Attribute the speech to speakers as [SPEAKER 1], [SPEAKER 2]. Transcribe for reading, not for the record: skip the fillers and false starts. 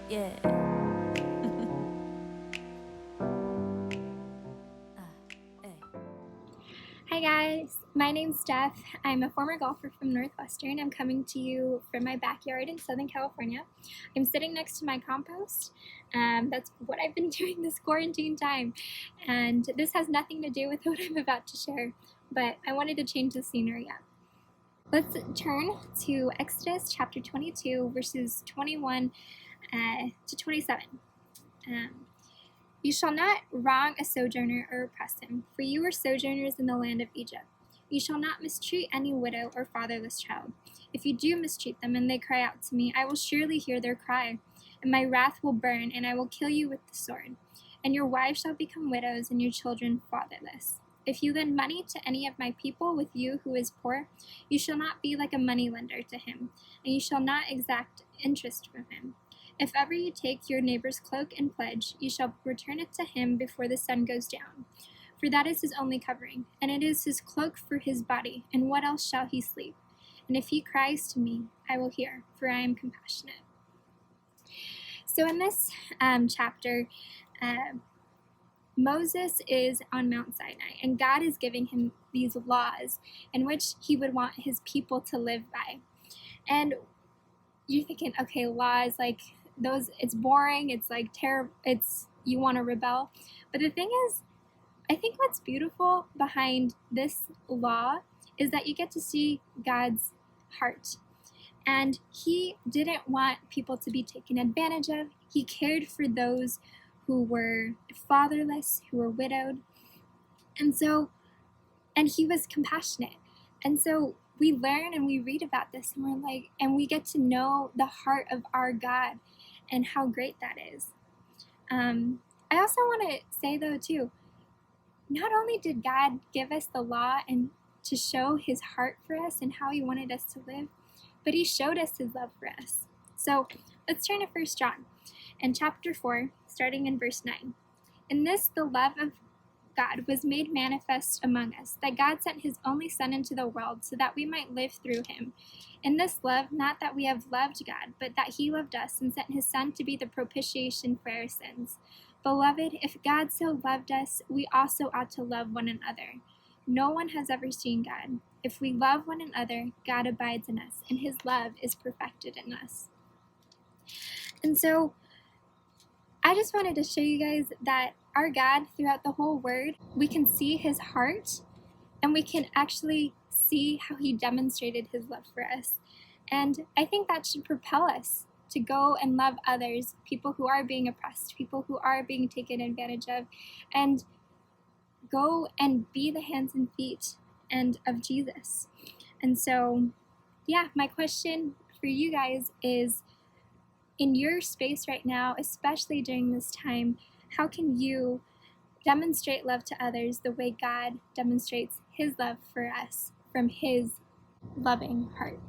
[SPEAKER 1] Yeah. Hey.
[SPEAKER 2] Hi guys, my name's Steph. I'm a former golfer from Northwestern. I'm coming to you from my backyard in Southern California. I'm sitting next to my compost. That's what I've been doing this quarantine time. And this has nothing to do with what I'm about to share, but I wanted to change the scenery up. Let's turn to Exodus chapter 22, verses 21 to 27. You shall not wrong a sojourner or oppress him, for you were sojourners in the land of Egypt. You shall not mistreat any widow or fatherless child. If you do mistreat them and they cry out to me, I will surely hear their cry, and my wrath will burn, and I will kill you with the sword. And your wives shall become widows, and your children fatherless. If you lend money to any of my people with you who is poor, you shall not be like a moneylender to him, and you shall not exact interest from him. If ever you take your neighbor's cloak and pledge, you shall return it to him before the sun goes down. For that is his only covering, and it is his cloak for his body, and what else shall he sleep? And if he cries to me, I will hear, for I am compassionate. So in this chapter, Moses is on Mount Sinai, and God is giving him these laws in which he would want his people to live by. And you're thinking, okay, laws, like those, it's boring, it's like terrible, you want to rebel. But the thing is, I think what's beautiful behind this law is that you get to see God's heart. And he didn't want people to be taken advantage of. He cared for those who were fatherless, who were widowed. And he was compassionate. And so we learn and we read about this, and we're like, and we get to know the heart of our God and how great that is. I also want to say though too, not only did God give us the law and to show his heart for us and how he wanted us to live, but he showed us his love for us. So let's turn to 1 John in chapter 4, starting in verse 9. In this, the love of God was made manifest among us, that God sent his only Son into the world so that we might live through him. In this love, not that we have loved God, but that he loved us and sent his Son to be the propitiation for our sins. Beloved, if God so loved us, we also ought to love one another. No one has ever seen God. If we love one another, God abides in us, and his love is perfected in us. And so, I just wanted to show you guys that our God, throughout the whole word, we can see his heart, and we can actually see how he demonstrated his love for us. And I think that should propel us to go and love others, people who are being oppressed, people who are being taken advantage of, and go and be the hands and feet of Jesus. And so, yeah, my question for you guys is, in your space right now, especially during this time, how can you demonstrate love to others the way God demonstrates his love for us from his loving heart?